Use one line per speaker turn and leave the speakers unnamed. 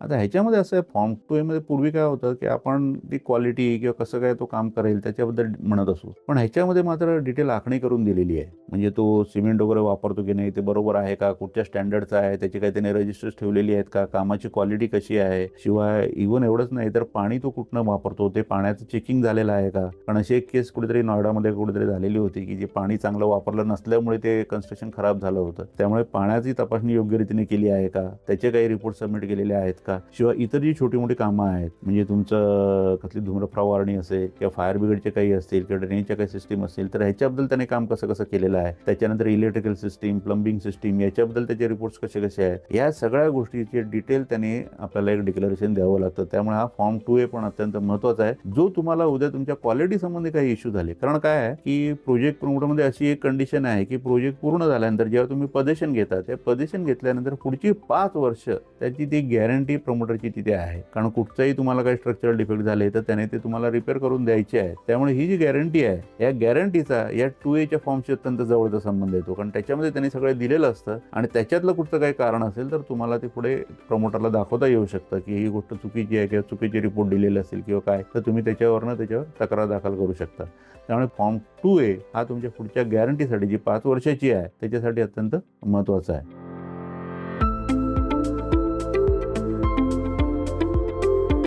आता ह्याच्यामध्ये असं आहे, फॉर्म 2A मध्ये पूर्वी काय होतं, की आपण ती क्वालिटी किंवा कसं काय तो काम करेल त्याच्याबद्दल म्हणत असू. पण ह्याच्यामध्ये मात्र डिटेल आखणी करून दिलेली आहे. म्हणजे तो सिमेंट वगैरे वापरतो की नाही, ते बरोबर आहे का? कुठच्या स्टँडर्डचा आहे? त्याची काही त्याने रजिस्टर्स ठेवलेली आहेत का? कामाची क्वालिटी कशी आहे? शिवाय इव्हन एवढंच नाही, तर पाणी तो कुठनं वापरतो, ते पाण्याचं चेकिंग झालेलं आहे का? कारण अशी एक केस कुठेतरी नोएडामध्ये कुठेतरी झालेली होती, की जे पाणी चांगलं वापरलं नसल्यामुळे ते कन्स्ट्रक्शन खराब झालं होतं. त्यामुळे पाण्याची तपासणी योग्य रीतीने केली आहे का? त्याचे काही रिपोर्ट सबमिट केलेले आहेत का? शिवाय इतर जी छोटी-मोठी कामं आहेत, म्हणजे तुमचं कसली धूम्रप्रवारणी असेल किंवा फायर ब्रिगेडचे काही असतील किंवा ड्रेनेजच्या काही सिस्टीम असतील, तर ह्याच्याबद्दल त्याने काम कसं-कसं केलेलं आहे. त्याच्यानंतर इलेक्ट्रिकल सिस्टीम, प्लंबिंग सिस्टीम याच्याबद्दल त्याचे रिपोर्ट्स कसे-कसे आहेत. या सगळ्या गोष्टीचे डिटेल त्याने आपल्याला एक डिक्लेरेशन द्यावं लागतं. त्यामुळे हा फॉर्म 2A पण अत्यंत महत्त्वाचा आहे, जो तुम्हाला उद्या तुमच्या क्वालिटी संबंधी काही इश्यू झाले. कारण काय आहे, की प्रोजेक्ट प्रमोटरमध्ये अशी एक कंडिशन आहे, की प्रोजेक्ट पूर्ण झाल्यानंतर जेव्हा तुम्ही पोझिशन घेता, त्या पोझिशन घेतल्यानंतर पुढची 5 वर्ष त्याची ती गॅरंटी प्रमोटरची तिथे आहे. कारण कुठचाही तुम्हाला काही स्ट्रक्चरल डिफेक्ट झाले, तर त्याने ते तुम्हाला रिपेअर करून द्यायचे आहे. त्यामुळे ही जी गॅरंटी आहे, या गॅरंटीचा या 2Aच्या फॉर्मशी अत्यंत जवळचा संबंध येतो. कारण त्याच्यामध्ये त्यांनी सगळं दिलेलं असतं आणि त्याच्यातलं कुठचं काही कारण असेल, तर तुम्हाला ते पुढे प्रमोटरला दाखवता येऊ शकतं, की ही गोष्ट चुकीची आहे किंवा चुकीचे रिपोर्ट दिलेले असेल किंवा काय, तर तुम्ही त्याच्यावर तक्रार दाखल करू शकता. त्यामुळे फॉर्म 2A हा तुमच्या पुढच्या गॅरंटीसाठी जी 5 वर्षाची आहे, त्याच्यासाठी अत्यंत महत्त्वाचा आहे.